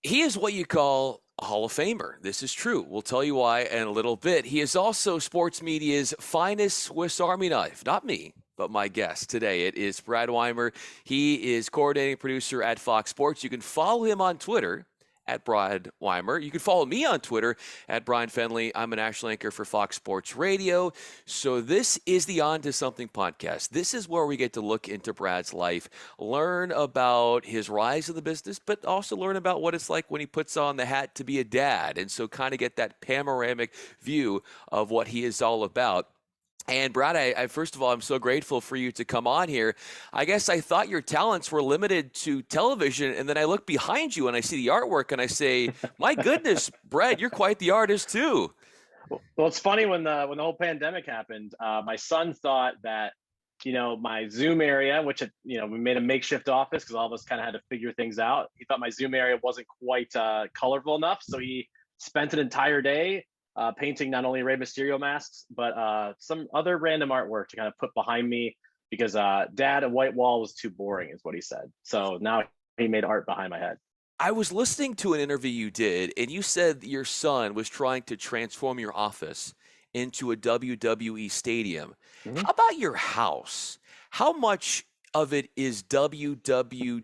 He is what you call a Hall of Famer. This is true. We'll tell you why in a little bit. He is also sports media's finest Swiss Army knife. Not me, but my guest today. It is Brad Weimer. He is coordinating producer at Fox Sports. You can follow him on Twitter at Brad Weimer. You can follow me on Twitter at Brian Fenley. I'm a national anchor for Fox Sports Radio. So this is the On to Something podcast. This is where we get to look into Brad's life, learn about his rise in the business, but also learn about what it's like when he puts on the hat to be a dad. And so kind of get that panoramic view of what he is all about. And Brad, I first of all, I'm so grateful for you to come on here. I guess I thought your talents were limited to television, and then I look behind you and I see the artwork and I say, my goodness, Brad, you're quite the artist too. Well, it's funny when the whole pandemic happened, my son thought that, my Zoom area, which, we made a makeshift office because all of us kind of had to figure things out. He thought my Zoom area wasn't quite colorful enough. So he spent an entire day painting not only Rey Mysterio masks, but some other random artwork to kind of put behind me because Dad, a white wall was too boring, is what he said. So now he made art behind my head. I was listening to an interview you did, and you said your son was trying to transform your office into a WWE stadium. Mm-hmm. How about your house? How much of it is WWE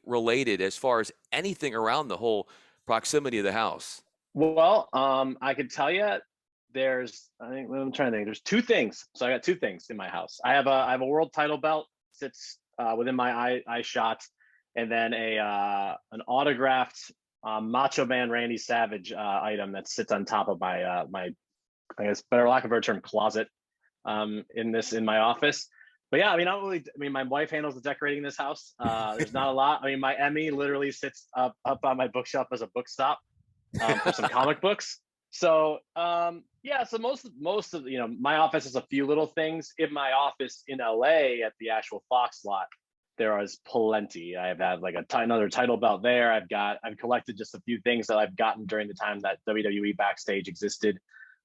related as far as anything around the whole proximity of the house? Well, I could tell you I'm trying to think. There's two things. So I got two things in my house. I have a world title belt sits within my eye shot, and then an autographed Macho Man Randy Savage item that sits on top of my I guess better lack of a term closet in my office. But yeah, my wife handles the decorating in this house. There's not a lot. My Emmy literally sits up on my bookshelf as a book stop for some comic books. So so most of my office is a few little things. In my office in LA at the actual Fox lot, there is plenty. I've had like another title belt there. I've collected just a few things that I've gotten during the time that WWE Backstage existed.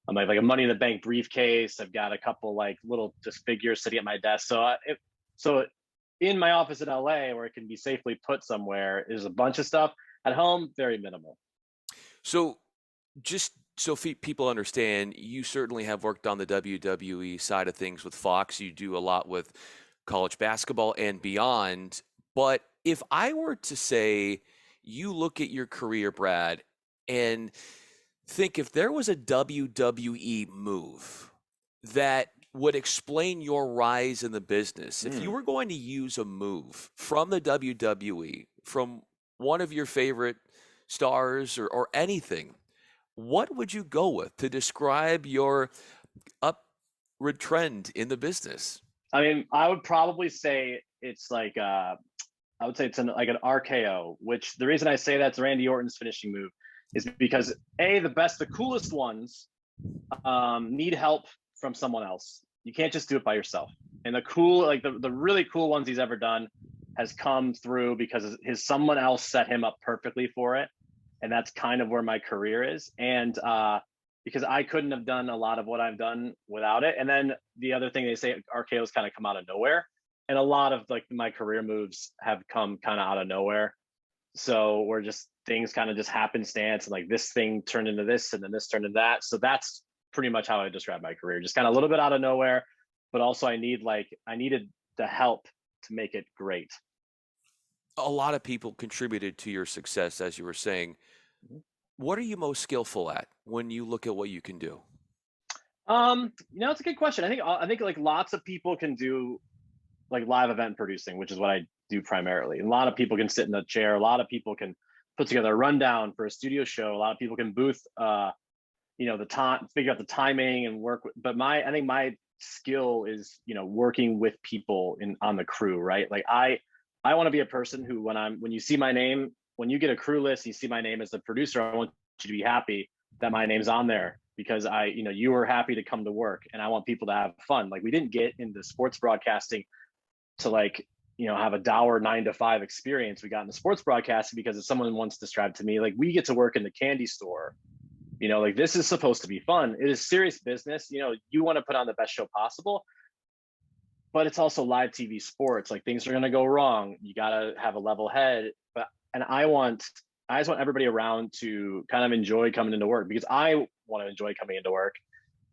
I have like a Money in the Bank briefcase. I've got a couple like little just figures sitting at my desk. So in my office in LA, where it can be safely put somewhere, is a bunch of stuff. At home, very minimal. So just so people understand, you certainly have worked on the WWE side of things with Fox. You do a lot with college basketball and beyond. But if I were to say, you look at your career, Brad, and think if there was a WWE move that would explain your rise in the business, if you were going to use a move from the WWE, from one of your favorite stars or anything, what would you go with to describe your upward trend in the business? I would probably say it's like like an RKO, which the reason I say that's Randy Orton's finishing move is because the coolest ones need help from someone else. You can't just do it by yourself. And the really cool ones he's ever done has come through because someone else set him up perfectly for it. And that's kind of where my career is. And because I couldn't have done a lot of what I've done without it. And then the other thing they say, RKO's kind of come out of nowhere. And a lot of like my career moves have come kind of out of nowhere. So we're just things kind of just happenstance, and like this thing turned into this and then this turned into that. So that's pretty much how I describe my career. Just kind of a little bit out of nowhere, but also I needed the help to make it great. A lot of people contributed to your success, as you were saying. What are you most skillful at when you look at what you can do? It's a good question. I think like lots of people can do like live event producing, which is what I do primarily. And a lot of people can sit in a chair. A lot of people can put together a rundown for a studio show. A lot of people can booth, the time, figure out the timing and work. But I think my skill is, working with people on the crew, right? Like I want to be a person who, when you see my name, when you get a crew list, you see my name as the producer, I want you to be happy that my name's on there because you were happy to come to work, and I want people to have fun. Like we didn't get into sports broadcasting to have a dour 9 to 5 experience. We got into sports broadcasting because if someone once described to me, like we get to work in the candy store, like this is supposed to be fun. It is serious business. You want to put on the best show possible, but it's also live TV sports. Like things are going to go wrong. You got to have a level head. But and I just want everybody around to kind of enjoy coming into work because I want to enjoy coming into work.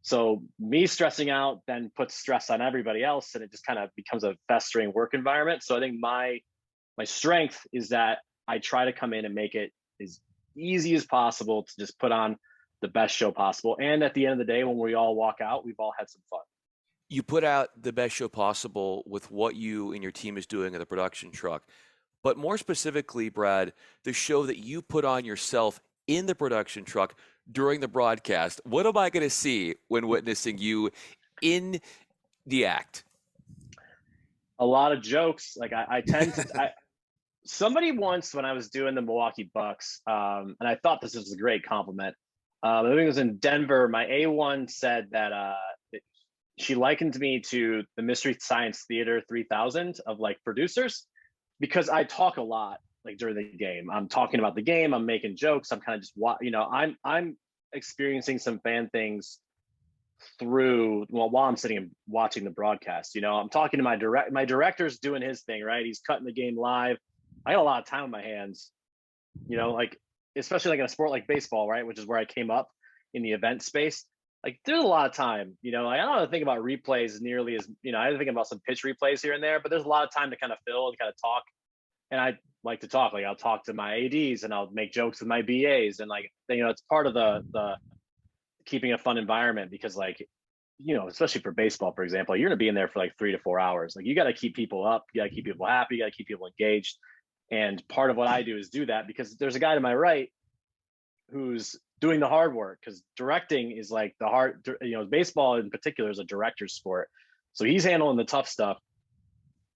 So me stressing out then puts stress on everybody else, and it just kind of becomes a festering work environment. So I think my strength is that I try to come in and make it as easy as possible to just put on the best show possible. And at the end of the day, when we all walk out, we've all had some fun. You put out the best show possible with what you and your team is doing in the production truck. But more specifically, Brad, the show that you put on yourself in the production truck during the broadcast, what am I going to see when witnessing you in the act? A lot of jokes. Like I tend to, somebody once when I was doing the Milwaukee Bucks, and I thought this was a great compliment. I think it was in Denver. My A1 said that she likened me to the Mystery Science Theater 3000 of like producers because I talk a lot like during the game. I'm talking about the game. I'm making jokes. I'm kind of just I'm experiencing some fan things through while I'm sitting and watching the broadcast. I'm talking to my director's doing his thing, right? He's cutting the game live. I got a lot of time on my hands, like especially like in a sport like baseball, right? Which is where I came up in the event space. Like there's a lot of time, like, I don't think about replays nearly as, I think about some pitch replays here and there, but there's a lot of time to kind of fill and kind of talk. And I like to talk, like I'll talk to my ADs and I'll make jokes with my BAs. And like, it's part of the keeping a fun environment because like, especially for baseball, for example, you're going to be in there for like 3 to 4 hours. Like you got to keep people up, you got to keep people happy, you got to keep people engaged. And part of what I do is do that because there's a guy to my right who's doing the hard work because directing is like the hard, baseball in particular is a director's sport. So he's handling the tough stuff.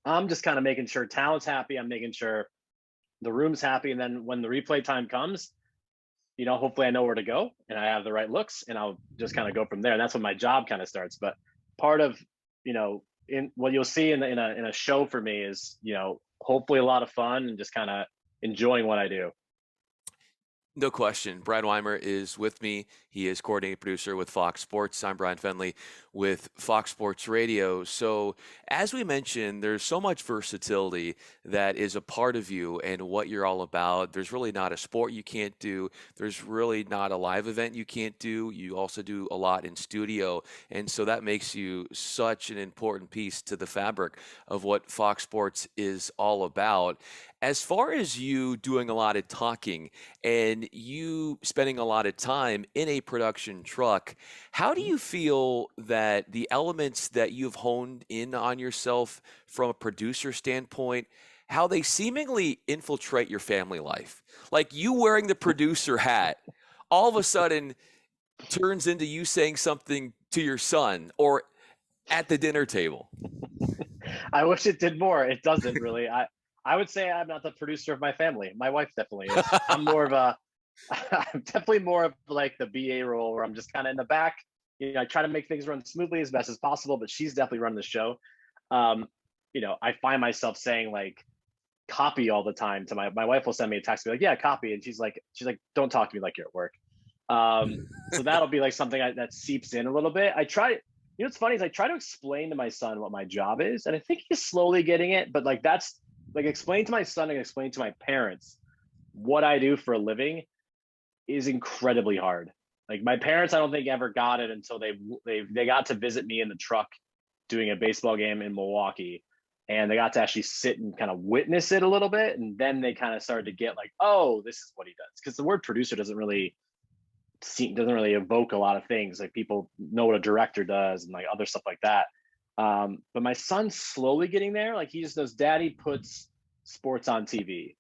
I'm just kind of making sure talent's happy. I'm making sure the room's happy. And then when the replay time comes, hopefully I know where to go and I have the right looks and I'll just kind of go from there. And that's when my job kind of starts. But part of, in what you'll see in a show for me is, hopefully a lot of fun and just kind of enjoying what I do. No question. Brad Weimer is with me. He is coordinating producer with Fox Sports. I'm Bryan Fenley with Fox Sports Radio. So, as we mentioned, there's so much versatility that is a part of you and what you're all about. There's really not a sport you can't do. There's really not a live event you can't do. You also do a lot in studio. And so that makes you such an important piece to the fabric of what Fox Sports is all about. As far as you doing a lot of talking and you spending a lot of time in a production truck, how do you feel that the elements that you've honed in on yourself from a producer standpoint, how they seemingly infiltrate your family life? Like you wearing the producer hat, all of a sudden turns into you saying something to your son or at the dinner table. I wish it did more. It doesn't really. I would say I'm not the producer of my family. My wife definitely is. I'm more of a I'm definitely more of like the BA role where I'm just kind of in the back. I try to make things run smoothly as best as possible, but she's definitely running the show. I find myself saying like copy all the time to my wife will send me a text, be like, yeah, copy. And she's like, don't talk to me like you're at work. So that'll be like something that seeps in a little bit. I try, what's funny is I try to explain to my son what my job is. And I think he's slowly getting it, but like, that's like explain to my son and explain to my parents what I do for a living is incredibly hard. Like my parents, I don't think ever got it until they got to visit me in the truck doing a baseball game in Milwaukee, and they got to actually sit and kind of witness it a little bit, and then they kind of started to get like, oh, this is what he does, because the word producer doesn't really evoke a lot of things. Like people know what a director does and like other stuff like that. But my son's slowly getting there. Like he just knows daddy puts sports on TV.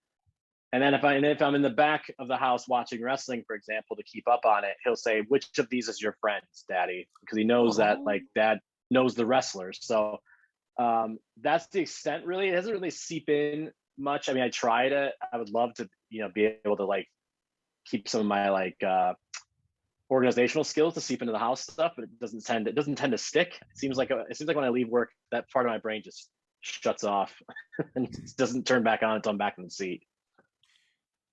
And then if I'm in the back of the house watching wrestling, for example, to keep up on it, he'll say, which of these is your friends, daddy? Because he knows that like dad knows the wrestlers. So that's the extent really. It doesn't really seep in much. I mean, I would love to, be able to like keep some of my like organizational skills to seep into the house stuff, but it doesn't tend to stick. It seems like when I leave work, that part of my brain just shuts off and doesn't turn back on until I'm back in the seat.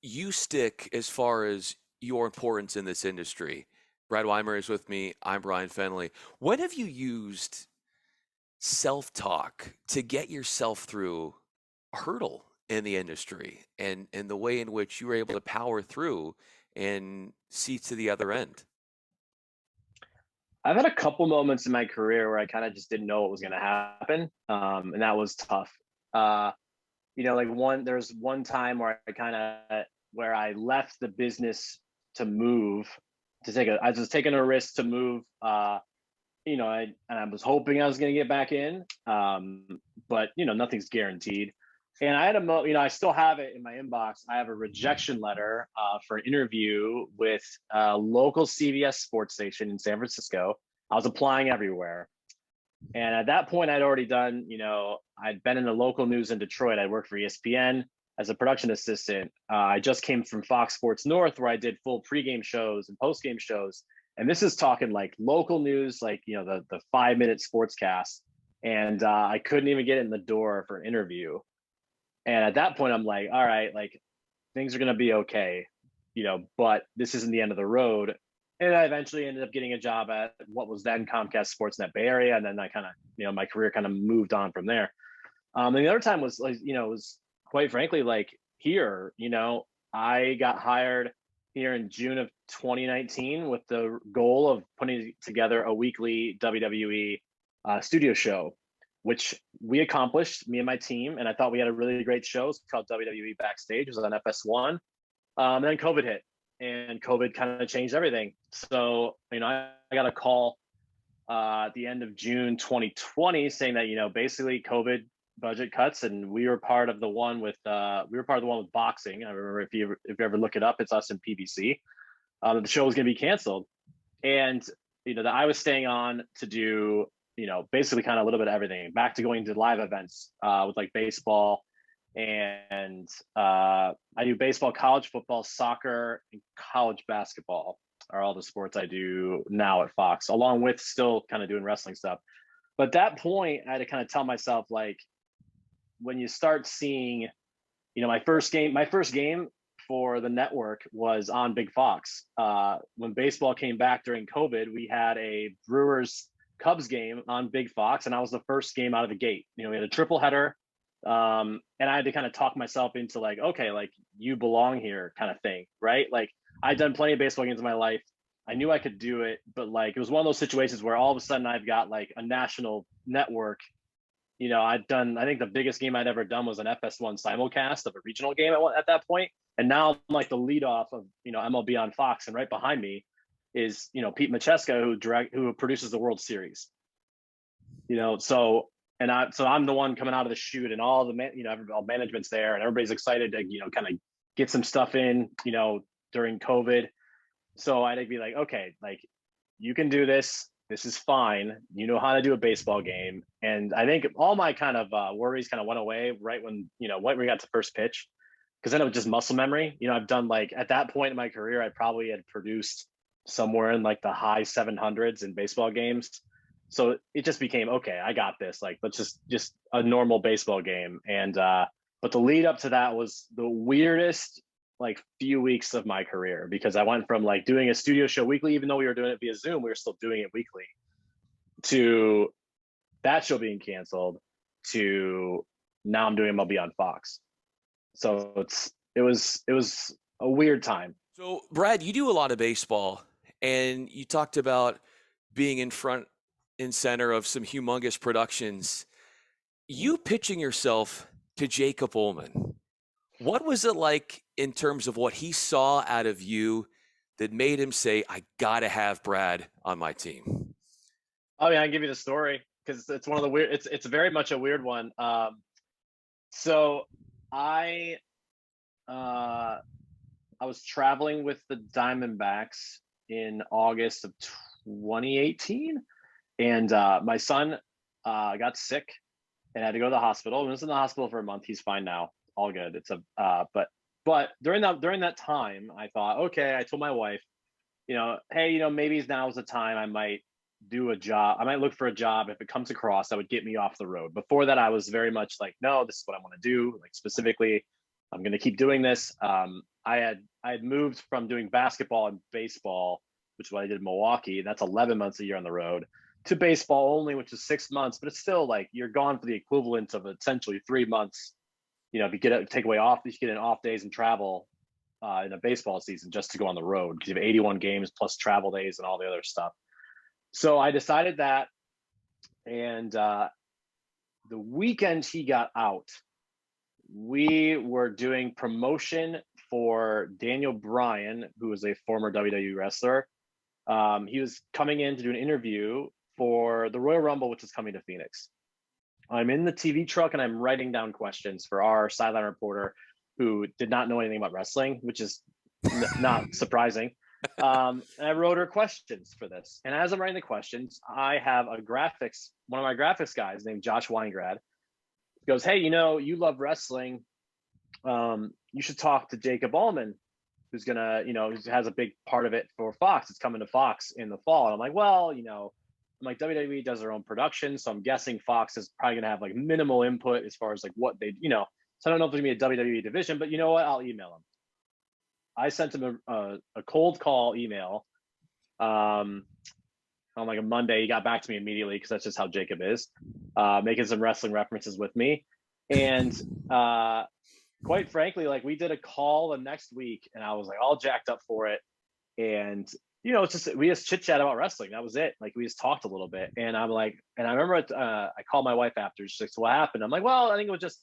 You stick as far as your importance in this industry. Brad Weimer is with me. I'm Bryan Fenley. When have you used self-talk to get yourself through a hurdle in the industry and the way in which you were able to power through and see to the other end? I've had a couple moments in my career where I kind of just didn't know what was going to happen, and that was tough. Uh, like there's one time where I left the business to move I was taking a risk to move. I was hoping I was going to get back in, but nothing's guaranteed. And I had I still have it in my inbox. I have a rejection letter for an interview with a local CBS sports station in San Francisco. I was applying everywhere. And at that point, I'd already done, I'd been in the local news in Detroit. I worked for ESPN as a production assistant. I just came from Fox Sports North, where I did full pregame shows and postgame shows. And this is talking like local news, like, the 5-minute sportscast. And I couldn't even get in the door for an interview. And at that point, I'm like, all right, like things are going to be okay, but this isn't the end of the road. And I eventually ended up getting a job at what was then Comcast Sportsnet Bay Area. And then I kind of, my career kind of moved on from there. And the other time was like, it was quite frankly, like here, I got hired here in June of 2019 with the goal of putting together a weekly WWE studio show, which we accomplished, me and my team. And I thought we had a really great show. It's called WWE Backstage. It was on FS1. Then COVID hit, and COVID kind of changed everything. So, I got a call at the end of June 2020 saying that, basically COVID budget cuts, and we were part of the one with boxing. I remember if you ever look it up, it's us and PBC. The show was going to be canceled, and that I was staying on to do basically kind of a little bit of everything, back to going to live events with like baseball, and I do baseball, college football, soccer, and college basketball are all the sports I do now at Fox, along with still kind of doing wrestling stuff. But at that point, I had to kind of tell myself, like, when you start seeing, my first game for the network was on Big Fox. When baseball came back during COVID, we had a Brewers Cubs game on Big Fox, and that was the first game out of the gate. We had a triple header, and I had to kind of talk myself into like, okay, like you belong here, kind of thing, right? Like I'd done plenty of baseball games in my life. I knew I could do it, but like it was one of those situations where all of a sudden I've got like a national network. I think the biggest game I'd ever done was an FS1 simulcast of a regional game at that point. And now I'm like the lead off of, MLB on Fox. And right behind me is, Pete Macheska, who produces the World Series. So I'm the one coming out of the chute, and all the all management's there, and everybody's excited to, kind of get some stuff in, during COVID. So I'd be like, okay, like you can do this. This is fine. You know how to do a baseball game. And I think all my kind of worries kind of went away right when, when we got to first pitch, because then it was just muscle memory. I've done like at that point in my career, I probably had produced somewhere in like the high 700s in baseball games. So it just became, okay, I got this. Like, let's just a normal baseball game. And, but the lead up to that was the weirdest like few weeks of my career, because I went from like doing a studio show weekly, even though we were doing it via Zoom, we were still doing it weekly, to that show being canceled, to now I'm doing MLB on Fox. So it was a weird time. So, Brad, you do a lot of baseball, and you talked about being in front and center of some humongous productions. You pitching yourself to Jacob Ullman, what was it like in terms of what he saw out of you that made him say, I got to have Brad on my team? Oh, yeah, I can give you the story, because it's one of the weird, it's very much a weird one. So I was traveling with the Diamondbacks in August of 2018, and my son got sick and had to go to the hospital. He was in the hospital for a month. He's fine now, all good. It's but during that time, I thought, okay, I told my wife, hey, maybe now's the time I might do a job. I might look for a job if it comes across that would get me off the road. Before that, I was very much like, no, this is what I want to do. Like specifically, I'm going to keep doing this. I had moved from doing basketball and baseball, which is what I did in Milwaukee. That's 11 months a year on the road, to baseball only, which is 6 months. But it's still like you're gone for the equivalent of essentially 3 months, if you take away off, you get in off days and travel in a baseball season just to go on the road because you have 81 games plus travel days and all the other stuff. So I decided that, and the weekend he got out, we were doing promotion for Daniel Bryan, who is a former WWE wrestler. He was coming in to do an interview for the Royal Rumble, which is coming to Phoenix. I'm in the TV truck and I'm writing down questions for our sideline reporter who did not know anything about wrestling, which is not surprising. And I wrote her questions for this. And as I'm writing the questions, I have one of my graphics guys named Josh Weingrad goes, "Hey, you love wrestling. You should talk to Jacob Allman, who's gonna, who has a big part of it for Fox. It's coming to Fox in the fall." And I'm like, well, WWE does their own production, so I'm guessing Fox is probably gonna have like minimal input as far as like what they, So I don't know if there's gonna be a WWE division, but you know what? I'll email him. I sent him a cold call email on like a Monday. He got back to me immediately because that's just how Jacob is, making some wrestling references with me. And quite frankly, like we did a call the next week and I was like all jacked up for it. And, we just chit chat about wrestling. That was it. Like we just talked a little bit. And I'm like, and I remember I called my wife after. She's like, "So what happened?" I'm like, "Well, I think it was just,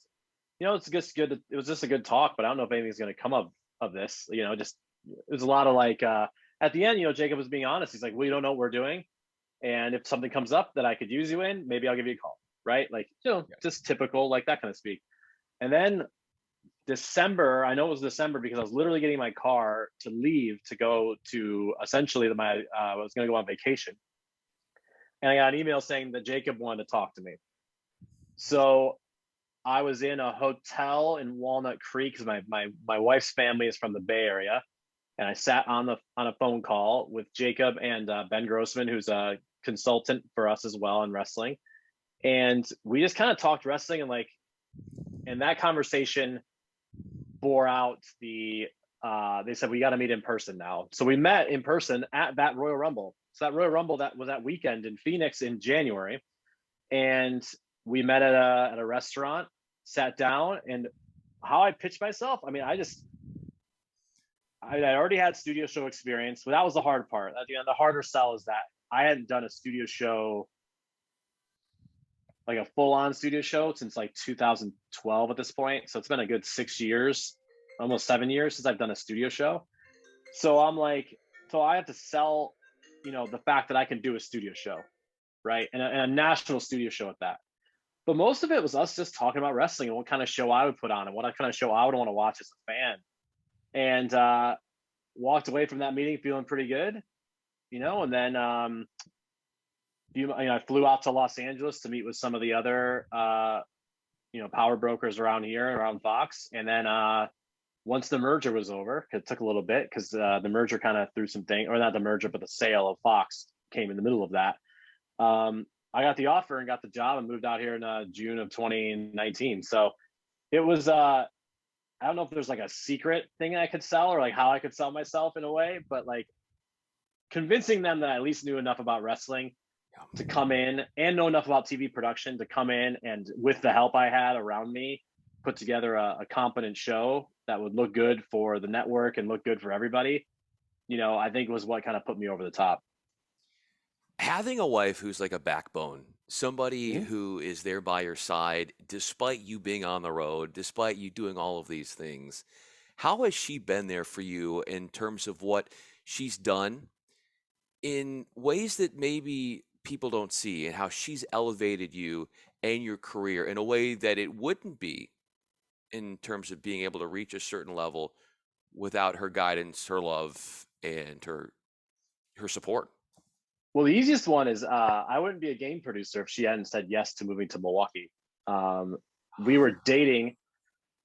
it's just good. It was just a good talk, but I don't know if anything's going to come of this, just, there's a lot of like, at the end, Jacob was being honest. He's like, "We don't know what we're doing. And if something comes up that I could use you in, maybe I'll give you a call." Right. Like, just typical, like that kind of speak. And then December, I know it was December because I was literally getting my car to leave to go to essentially I was going to go on vacation. And I got an email saying that Jacob wanted to talk to me. So I was in a hotel in Walnut Creek because my wife's family is from the Bay Area. And I sat on a phone call with Jacob and Ben Grossman, who's a consultant for us as well in wrestling. And we just kind of talked wrestling and that conversation bore out they said, "We got to meet in person now." So we met in person at that Royal Rumble. So that Royal Rumble, that was that weekend in Phoenix in January. And we met at a restaurant, sat down, and how I pitched myself. I mean, I already had studio show experience, but that was the hard part. At the end, the harder sell is that I hadn't done a studio show, like a full-on studio show, since like 2012 at this point. So it's been a good 6 years, almost 7 years since I've done a studio show. So I'm like, so I have to sell, the fact that I can do a studio show, right? And a national studio show at that. But most of it was us just talking about wrestling and what kind of show I would put on and what kind of show I would want to watch as a fan. And walked away from that meeting feeling pretty good, and then I flew out to Los Angeles to meet with some of the other power brokers around here, around Fox. And then once the merger was over, it took a little bit because the merger kind of threw some things, or not the merger, but the sale of Fox came in the middle of that. I got the offer and got the job and moved out here in June of 2019. So it was, I don't know if there's like a secret thing I could sell or like how I could sell myself in a way, but like convincing them that I at least knew enough about wrestling to come in and know enough about TV production to come in and, with the help I had around me, put together a competent show that would look good for the network and look good for everybody, I think was what kind of put me over the top. Having a wife who's like a backbone, somebody Mm-hmm. who is there by your side, despite you being on the road, despite you doing all of these things, how has she been there for you in terms of what she's done in ways that maybe people don't see, and how she's elevated you and your career in a way that it wouldn't be in terms of being able to reach a certain level without her guidance, her love, and her support? Well, the easiest one is I wouldn't be a game producer if she hadn't said yes to moving to Milwaukee. We were dating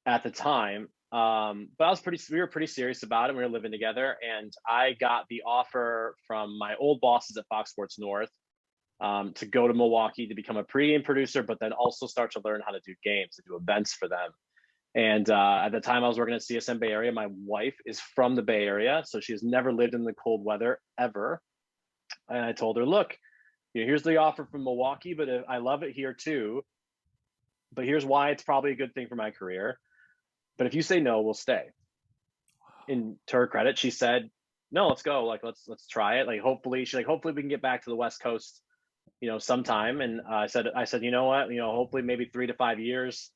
at the time, but we were pretty serious about it. We were living together, and I got the offer from my old bosses at Fox Sports North to go to Milwaukee to become a pregame producer, but then also start to learn how to do games and do events for them. And at the time I was working at CSN Bay Area. My wife is from the Bay Area, so she has never lived in the cold weather ever. And I told her, "Look, here's the offer from Milwaukee, but I love it here too. But here's why it's probably a good thing for my career. but if you say no, we'll stay. And to her credit, she said, no, let's go. Like, let's try it. Like, hopefully we can get back to the West Coast, sometime. And I said, you know what, hopefully maybe 3 to 5 years.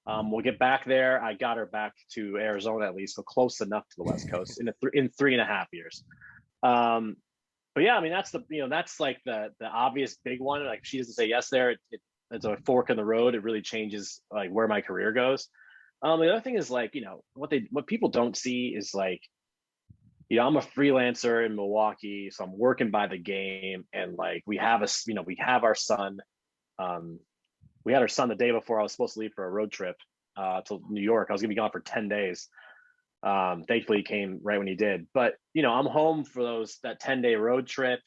We'll get back there. I got her back to Arizona at least, so close enough to the West Coast in 3.5 years. Um, but yeah, I mean, that's like the obvious big one. Like, if she doesn't say yes there, it's a fork in the road. It really changes like where my career goes. The other thing is like, what people don't see is like, I'm a freelancer in Milwaukee, so I'm working by the game, and like we have our son. Um, we had our son the day before I was supposed to leave for a road trip to New York. I was gonna be gone for 10 days. Thankfully he came right when he did. But I'm home for that 10-day road trip,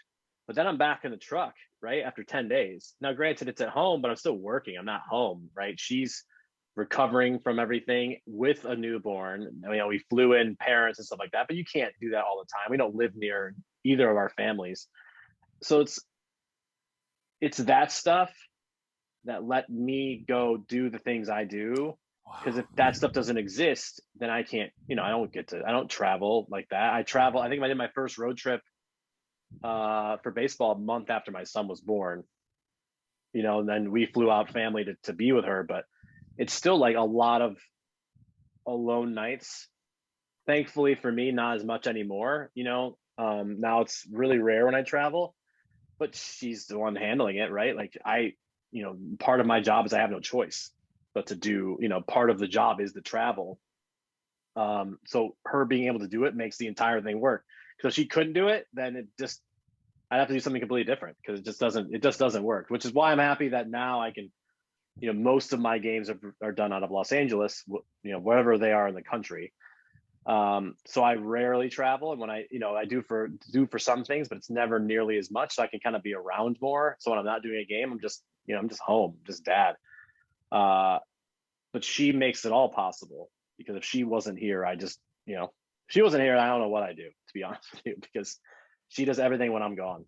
but then I'm back in the truck, right? After 10 days. Now, granted, it's at home, but I'm still working. I'm not home, right? She's recovering from everything with a newborn. We flew in parents and stuff like that, but you can't do that all the time. We don't live near either of our families. So it's that stuff that let me go do the things I do. Because if that stuff doesn't exist, then I can't, I don't travel like that. I think I did my first road trip for baseball a month after my son was born, and then we flew out family to be with her. But it's still like a lot of alone nights. Thankfully for me, not as much anymore. Now it's really rare when I travel, but she's the one handling it, right? Like part of my job is I have no choice but to do, part of the job is the travel. So her being able to do it makes the entire thing work. So if she couldn't do it, then I'd have to do something completely different, because it just doesn't work, which is why I'm happy that now I can, most of my games are done out of Los Angeles, wherever they are in the country. So I rarely travel, and when I do for some things, but it's never nearly as much. So I can kind of be around more. So when I'm not doing a game, I'm just home, just dad. But she makes it all possible, because if she wasn't here, if she wasn't here, I don't know what I do, to be honest with you, because she does everything when I'm gone.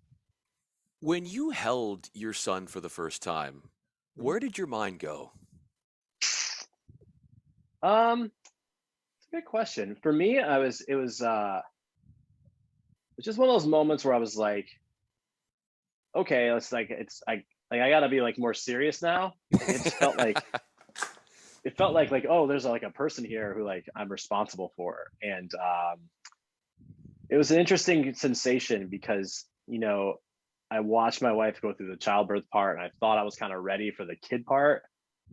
When you held your son for the first time, where did your mind go? It's a good question. For me, it was just one of those moments where I was like, okay, I gotta be like more serious now. It just felt like oh, there's like a person here who like I'm responsible for. And it was an interesting sensation, because I watched my wife go through the childbirth part, and I thought I was kind of ready for the kid part,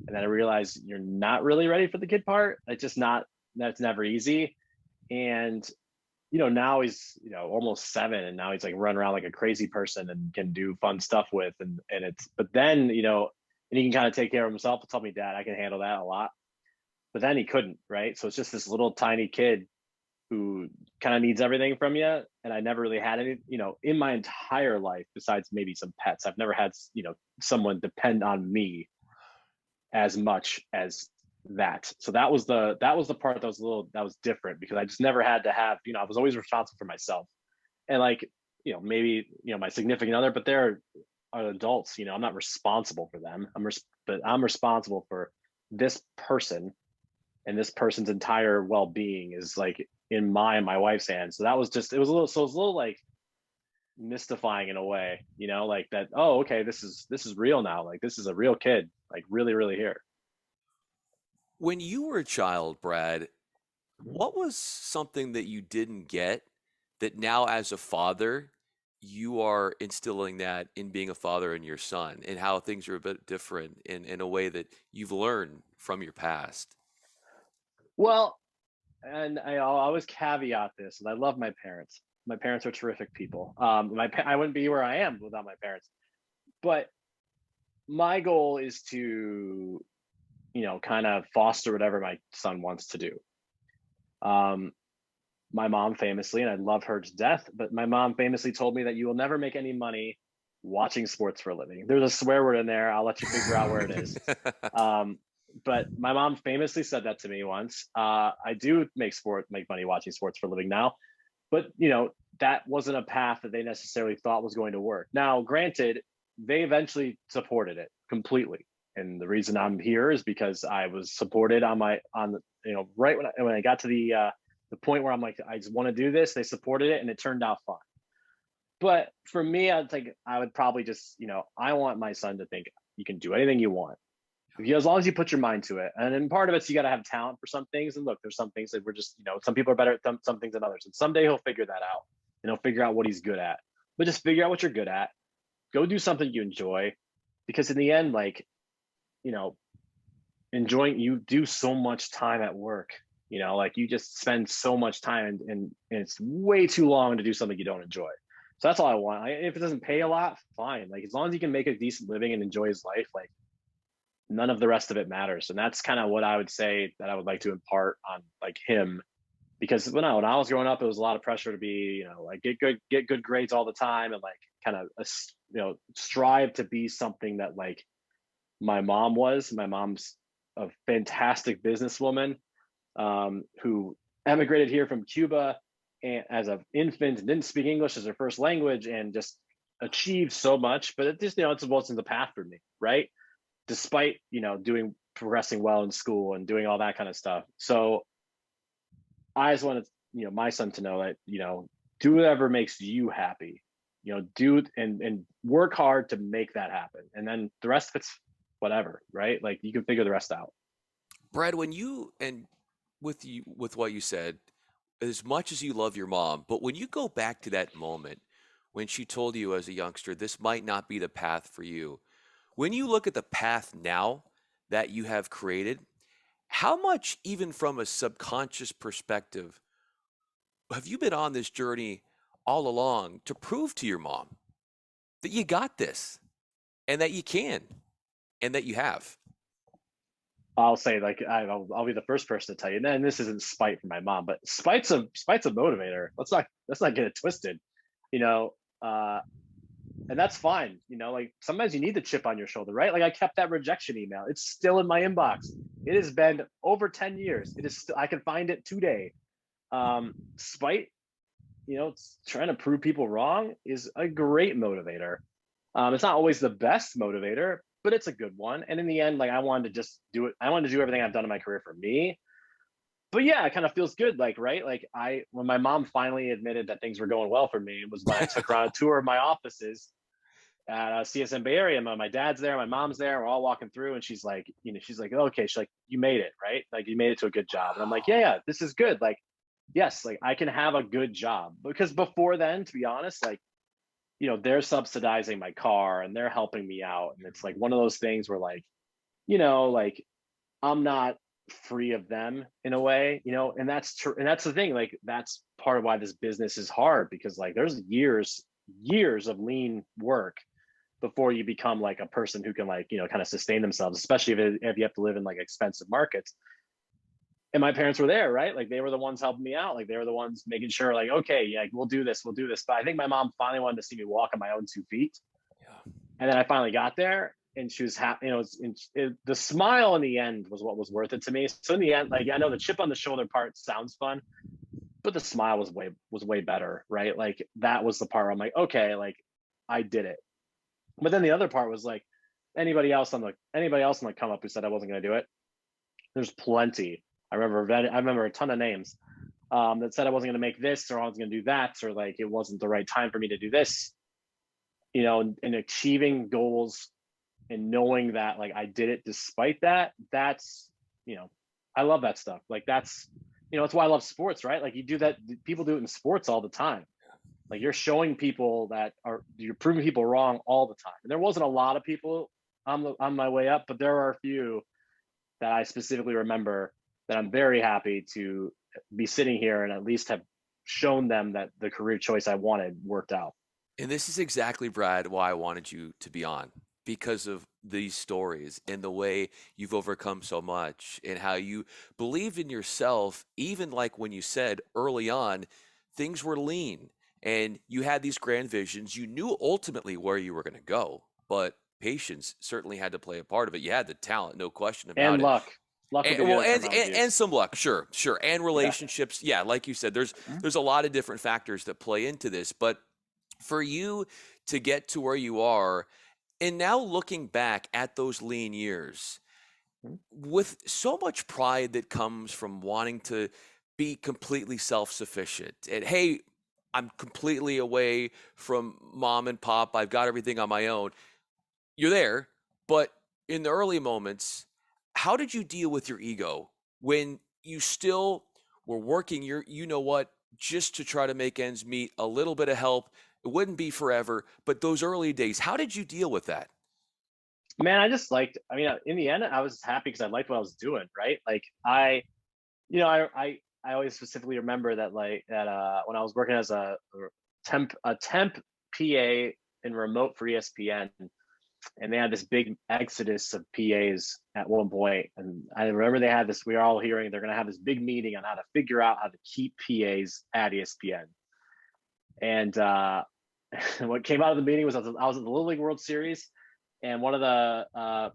and then I realized you're not really ready for the kid part. That's never easy. And now he's almost 7, and now he's like running around like a crazy person and can do fun stuff with, and it's, but then and he can kind of take care of himself. Tell me, Dad, I can handle that a lot. But then he couldn't, right? So it's just this little tiny kid who kind of needs everything from you. And I never really had any, in my entire life, besides maybe some pets, I've never had someone depend on me as much as that. So that was the part that was different, because I just never had to have, I was always responsible for myself. And like, maybe my significant other, but they're adults. I'm not responsible for them. But I'm responsible for this person, and this person's entire well-being is like in my wife's hands. So that was just, it was a little like mystifying in a way, like that. Oh, okay, this is real now. Like, this is a real kid, like really, really here. When you were a child, Brad, what was something that you didn't get that now as a father, you are instilling that in being a father in your son, and how things are a bit different in a way that you've learned from your past? Well, and I'll always caveat this, and I love my parents. My parents are terrific people. I wouldn't be where I am without my parents. But my goal is to, kind of foster whatever my son wants to do. Um, my mom famously, and I love her to death, but my mom famously told me that you will never make any money watching sports for a living. There's a swear word in there. I'll let you figure out where it is. But my mom famously said that to me once. I do make money watching sports for a living now, but that wasn't a path that they necessarily thought was going to work. Now, granted, they eventually supported it completely. And the reason I'm here is because I was supported right when I got to the point where I'm like, I just want to do this. They supported it and it turned out fine. But for me, I would probably just, I want my son to think you can do anything you want. As long as you put your mind to it. And then part of it's you got to have talent for some things. And look, there's some things that we're just, some people are better at some things than others. And someday he'll figure that out and he'll figure out what he's good at. But just figure out what you're good at. Go do something you enjoy. Because in the end, like, enjoying, you do so much time at work, like you just spend so much time and it's way too long to do something you don't enjoy. So that's all I want. If it doesn't pay a lot, fine. Like as long as you can make a decent living and enjoy his life, like none of the rest of it matters. And that's kind of what I would say that I would like to impart on like him. Because when I was growing up, it was a lot of pressure to be, like get good grades all the time and like kind of, strive to be something that like my mom was. My mom's a fantastic businesswoman who emigrated here from Cuba and as an infant and didn't speak English as her first language and just achieved so much. But it just, it wasn't the path for me, right? Despite, progressing well in school and doing all that kind of stuff. So I just wanted, my son to know that, do whatever makes you happy, do and work hard to make that happen. And then the rest of it's whatever, right? Like you can figure the rest out. Brad, when you and with what you said, as much as you love your mom, but when you go back to that moment when she told you as a youngster, this might not be the path for you, when you look at the path now that you have created, how much, even from a subconscious perspective, have you been on this journey all along to prove to your mom that you got this and that you can and that you have? I'll say like I'll be the first person to tell you. And this isn't spite for my mom, but spite's a motivator. Let's not get it twisted, you know. And that's fine, like sometimes you need the chip on your shoulder, right? Like I kept that rejection email. It's still in my inbox. It has been over 10 years. It is I can find it today. Spite, trying to prove people wrong is a great motivator. It's not always the best motivator, but it's a good one. And in the end, like I wanted to just do it. I wanted to do everything I've done in my career for me. But yeah, it kind of feels good, like, right? Like when my mom finally admitted that things were going well for me, it was when I took her on a tour of my offices at CSM Bay Area. My dad's there, my mom's there, we're all walking through, and she's like, okay, she's like, you made it, right? Like you made it to a good job. And I'm like, yeah, this is good. Like, yes, like I can have a good job. Because before then, to be honest, like, they're subsidizing my car and they're helping me out. And it's like one of those things where like, like I'm not free of them in a way, and that's true. And that's the thing, like that's part of why this business is hard, because like there's years of lean work before you become like a person who can like, kind of sustain themselves, especially if you have to live in like expensive markets. And my parents were there, right? Like they were the ones helping me out. Like they were the ones making sure like, okay, yeah, we'll do this. But I think my mom finally wanted to see me walk on my own 2 feet. Yeah. And then I finally got there and she was happy. The smile in the end was what was worth it to me. So in the end, like, I know the chip on the shoulder part sounds fun, but the smile was way better, right? Like that was the part where I'm like, okay, like I did it. But then the other part was like anybody else on the come up who said I wasn't going to do it. There's plenty. I remember a ton of names that said I wasn't going to make this, or I was going to do that, or like it wasn't the right time for me to do this. And achieving goals and knowing that like I did it despite that. That's I love that stuff. Like that's that's why I love sports, right? Like you do that. People do it in sports all the time. Like you're showing people you're proving people wrong all the time. And there wasn't a lot of people on my way up, but there are a few that I specifically remember that I'm very happy to be sitting here and at least have shown them that the career choice I wanted worked out. And this is exactly, Brad, why I wanted you to be on, because of these stories and the way you've overcome so much and how you believed in yourself, even like when you said early on, things were lean and you had these grand visions. You knew ultimately where you were going to go, but patience certainly had to play a part of it. You had the talent, no question about and it. luck. And some luck, sure, and relationships. Yeah, like you said, there's a lot of different factors that play into this. But for you to get to where you are, And now looking back at those lean years, Mhm. with so much pride that comes from wanting to be completely self-sufficient and hey, I'm completely away from mom and pop, I've got everything on my own. You're there, but in the early moments, how did you deal with your ego when you still were working your, you know what, just to try to make ends meet, a little bit of help? It wouldn't be forever, but those early days, how did you deal with that? Man, I just liked. I mean, in the end, I was happy because I liked what I was doing. Right, like I always specifically remember that when I was working as a temp PA in remote for ESPN, and they had this big exodus of PAs at one point, and I remember they had this. We were all hearing they're going to have this big meeting on how to figure out how to keep PAs at ESPN, and what came out of the meeting was I was at the Little League World Series, and one of the I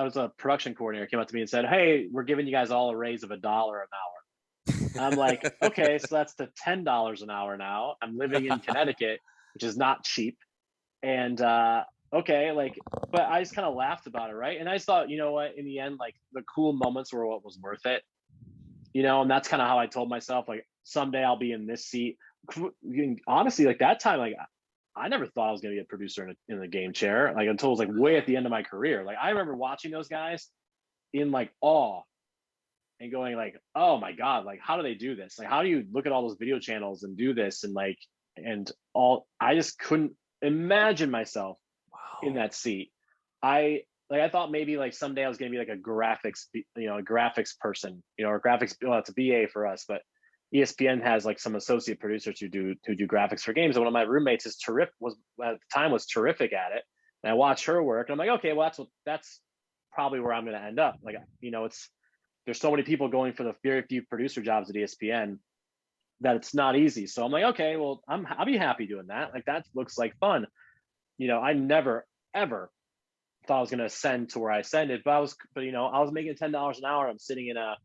was a production coordinator, came up to me and said, "Hey, we're giving you guys all a raise of $1 an hour." I'm like, "Okay, so that's to $10 an hour now." I'm living in Connecticut, which is not cheap, and okay, like, but I just kind of laughed about it, right? And I just thought, you know what? In the end, like the cool moments were what was worth it, and that's kind of how I told myself, like, someday I'll be in this seat. Honestly, like that time, like I never thought I was going to be a producer in the game chair, like until it was like way at the end of my career. Like I remember watching those guys in like awe and going like, oh my God, like how do they do this? Like how do you look at all those video channels and do this? And like, and all, I just couldn't imagine myself in Wow. that seat. I thought maybe like someday I was going to be like a graphics person, or graphics. Well, it's a BA for us, but ESPN has like some associate producers who do graphics for games. And one of my roommates is terrific. Was at the time was terrific at it. And I watched her work, and I'm like, okay, well that's probably where I'm going to end up. Like, it's there's so many people going for the very few producer jobs at ESPN that it's not easy. So I'm like, okay, well I'll be happy doing that. Like that looks like fun. I never ever thought I was going to ascend to where I ascended, but I was making $10 an hour. I'm sitting in a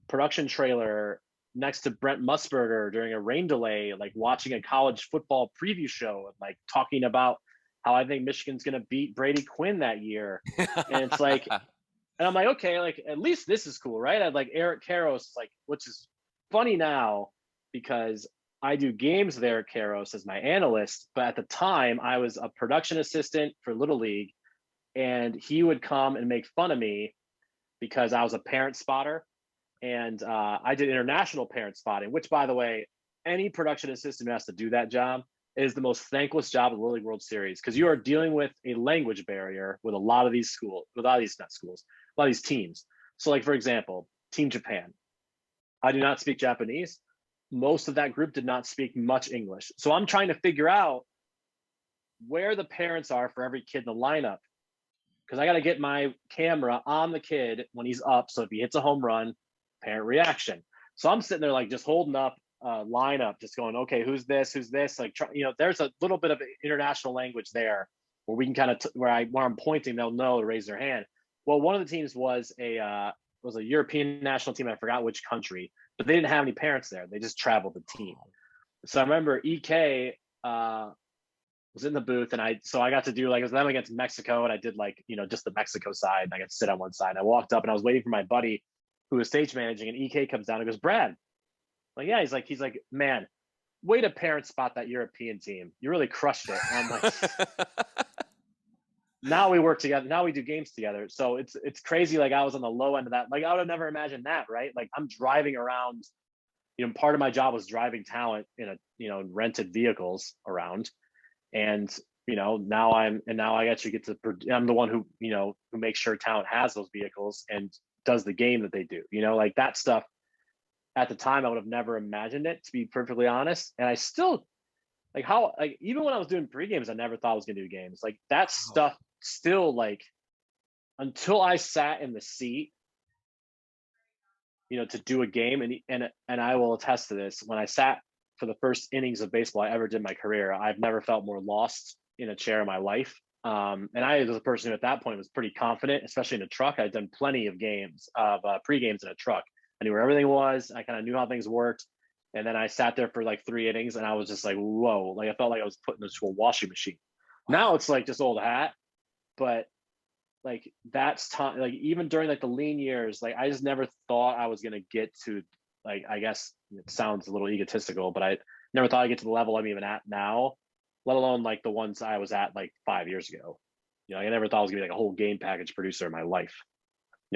production trailer next to Brent Musburger during a rain delay, like watching a college football preview show and like talking about how I think Michigan's going to beat Brady Quinn that year. And it's like, and I'm like, okay, like at least this is cool, right? I'd like Eric Karros, like, which is funny now because I do games with Eric Karros as my analyst, but at the time I was a production assistant for Little League, and he would come and make fun of me because I was a parent spotter, and I did international parent spotting, which, by the way, any production assistant who has to do that job is the most thankless job of the Little League World Series because you are dealing with a language barrier with a lot of these schools, with a lot of these not schools, a lot of these teams. So, like for example, Team Japan. I do not speak Japanese. Most of that group did not speak much English. So I'm trying to figure out where the parents are for every kid in the lineup because I got to get my camera on the kid when he's up. So if he hits a home run, parent reaction. So I'm sitting there like just holding up lineup, just going, okay, who's this? Who's this? Like, there's a little bit of international language there where we can kind of where I'm pointing, they'll know to raise their hand. Well, one of the teams was a European national team. I forgot which country, but they didn't have any parents there. They just traveled the team. So I remember EK was in the booth, and I got to do like it was them against Mexico, and I did like just the Mexico side, and I got to sit on one side. And I walked up, and I was waiting for my buddy who was stage managing, and EK comes down and goes, "Brad," like, yeah, he's like, "Man, way to parent spot that European team. You really crushed it." And I'm like, now we work together. Now we do games together. So it's crazy. Like I was on the low end of that. Like I would have never imagined that, right? Like I'm driving around. Part of my job was driving talent in rented vehicles around, and now I actually get to I'm the one who makes sure talent has those vehicles and does the game that they do, like that stuff. At the time I would have never imagined it, to be perfectly honest, and I still like even when I was doing pre-games I never thought I was going to do games like that Wow. stuff. Still, like, until I sat in the seat, to do a game, and I will attest to this, when I sat for the first innings of baseball I ever did in my career, I've never felt more lost in a chair in my life. And I was a person who at that point was pretty confident, especially in a truck. I'd done plenty of games of pre-games in a truck. I knew where everything was. I kind of knew how things worked. And then I sat there for like 3 innings, and I was just like, whoa, like I felt like I was put into a washing machine. Now Wow. it's like just old hat, but like that's time. Like even during like the lean years, like I just never thought I was gonna get to like I guess it sounds a little egotistical, but I never thought I'd get to the level I'm even at now, let alone like the ones I was at like 5 years ago. I never thought I was gonna be like a whole game package producer in my life.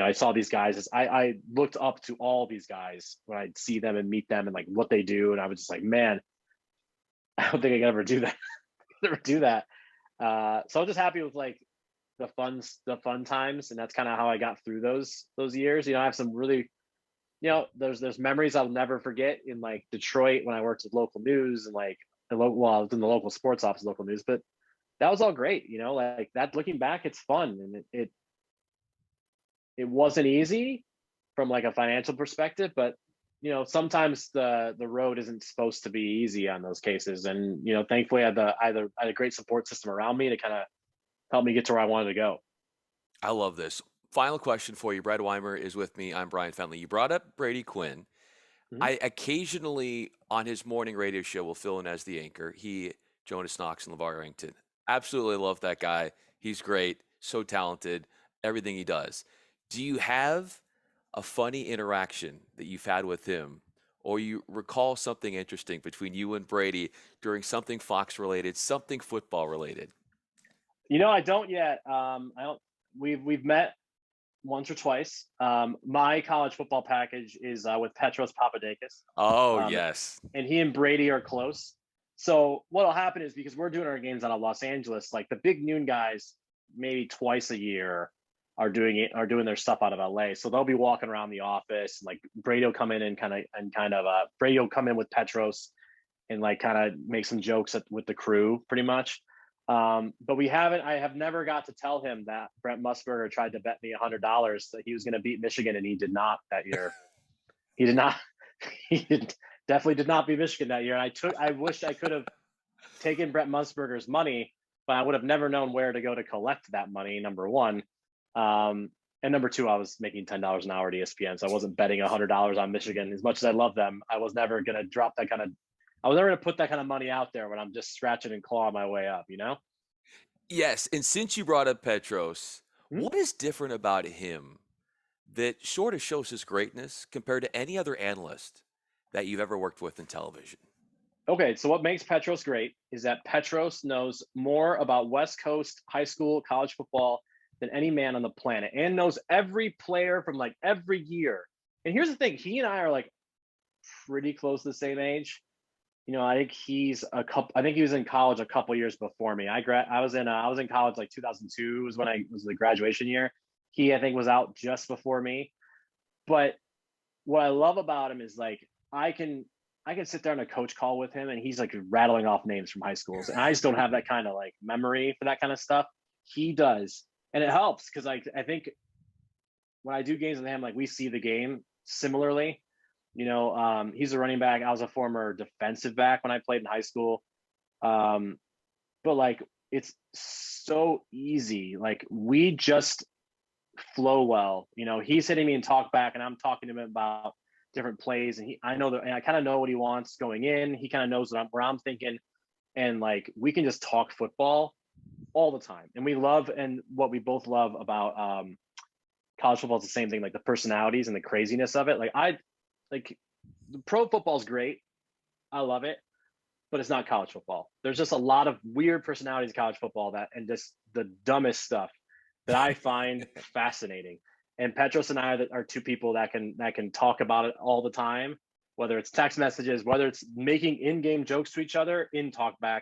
I saw these guys as I looked up to all these guys when I'd see them and meet them and like what they do, and I was just like, man, I don't think I can ever do that. Never do that. So I'm just happy with like the fun times, and that's kind of how I got through those years. I have some really, there's memories I'll never forget in like Detroit when I worked at local news and like well, I was in the local sports office, local news, but that was all great. Like that. Looking back, it's fun, and it wasn't easy from like a financial perspective, but sometimes the road isn't supposed to be easy on those cases, and thankfully I had a great support system around me to kind of help me get to where I wanted to go. I love this. Final question for you. Brad Weimer is with me. I'm Brian Fenley. You brought up Brady Quinn. Mhm. I occasionally on his morning radio show will fill in as the anchor. He, Jonas Knox, and LeVar Arrington. Absolutely love that guy. He's great, so talented, everything he does. Do you have a funny interaction that you've had with him, or you recall something interesting between you and Brady during something Fox related, something football related? I don't yet. I don't. We've met once or twice. My college football package is with Petros Papadakis, Oh, um, yes. and he and Brady are close. So what'll happen is because we're doing our games out of Los Angeles, like the big noon guys, maybe twice a year are doing their stuff out of LA. So they'll be walking around the office, and like Brady will come in and Brady will come in with Petros and like kind of make some jokes with the crew, pretty much. But I have never got to tell him that Brent Musburger tried to bet me $100 that he was going to beat Michigan, and he did not that year. He did not. Definitely did not beat Michigan that year. And I wished I could have taken Brent Musburger's money, but I would have never known where to go to collect that money. Number one, and number two, I was making $10 an hour at ESPN, so I wasn't betting $100 on Michigan. As much as I love them, I was never going to drop that kind of. I was never going to put that kind of money out there when I'm just scratching and clawing my way up. Yes, and since you brought up Petros, Hmm? what is different about him that sort of shows his greatness compared to any other analyst that you've ever worked with in television? Okay, so what makes Petros great is that Petros knows more about West Coast high school, college football than any man on the planet, and knows every player from like every year. And here's the thing: he and I are like pretty close to the same age. I think he's a couple. I think he was in college a couple years before me. I was in college like 2002 was when I was the graduation year. He I think was out just before me. But what I love about him is like I can sit there on a coach call with him and he's like rattling off names from high schools. And I just don't have that kind of like memory for that kind of stuff. He does. And it helps because like I think when I do games with him, like we see the game similarly. He's a running back. I was a former defensive back when I played in high school. Um, but like it's so easy. Like we just flow well. He's hitting me and talk back, and I'm talking to him about different plays, and I know that, and I kind of know what he wants going in. He kind of knows where I'm thinking, and like we can just talk football all the time. And what we both love about college football is the same thing, like the personalities and the craziness of it. Like the pro football is great. I love it, but it's not college football. There's just a lot of weird personalities in college football and just the dumbest stuff that I find fascinating. And Petros and I are two people that can talk about it all the time, whether it's text messages, whether it's making in-game jokes to each other in talkback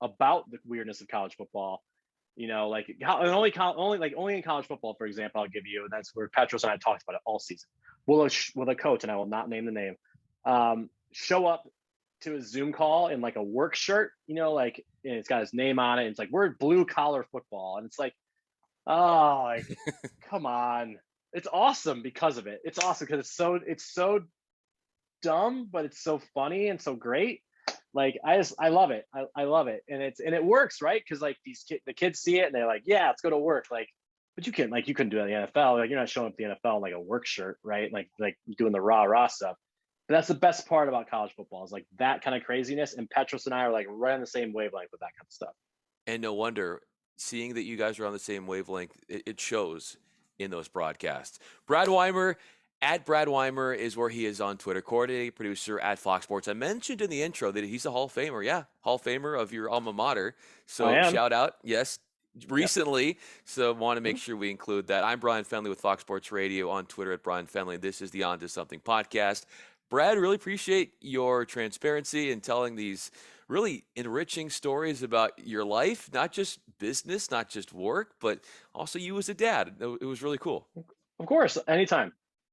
about the weirdness of college football. Like only in college football, for example, I'll give you. That's where Petros and I talked about it all season. Will a coach, and I will not name the name, show up to a Zoom call in like a work shirt, like and it's got his name on it. And it's like we're blue collar football, and it's like, oh, like come on, it's awesome because of it. It's awesome because it's so dumb, but it's so funny and so great. Like I love it. I love it, and it works, right? Because like the kids see it and they're like, yeah, let's go to work. Like, but you couldn't do that in the NFL. Like you're not showing up at the NFL in like a work shirt, right? Like doing the rah stuff. But that's the best part about college football is like that kind of craziness. And Petros and I are like right on the same wavelength with that kind of stuff. And no wonder, seeing that you guys are on the same wavelength, it shows in those broadcasts. Brad Weimer, at Brad Weimer is where he is on Twitter, coordinating producer at Fox Sports. I mentioned in the intro that he's a Hall of Famer. Yeah, Hall of Famer of your alma mater. I So am. shout out, yes, Yep. recently. So want to make Mhm. sure we include that. I'm Bryan Fenley with Fox Sports Radio, on Twitter at Bryan Fenley. This is the On to Something podcast. Brad, really appreciate your transparency and telling these really enriching stories about your life, not just business, not just work, but also you as a dad. It was really cool. Of course, anytime.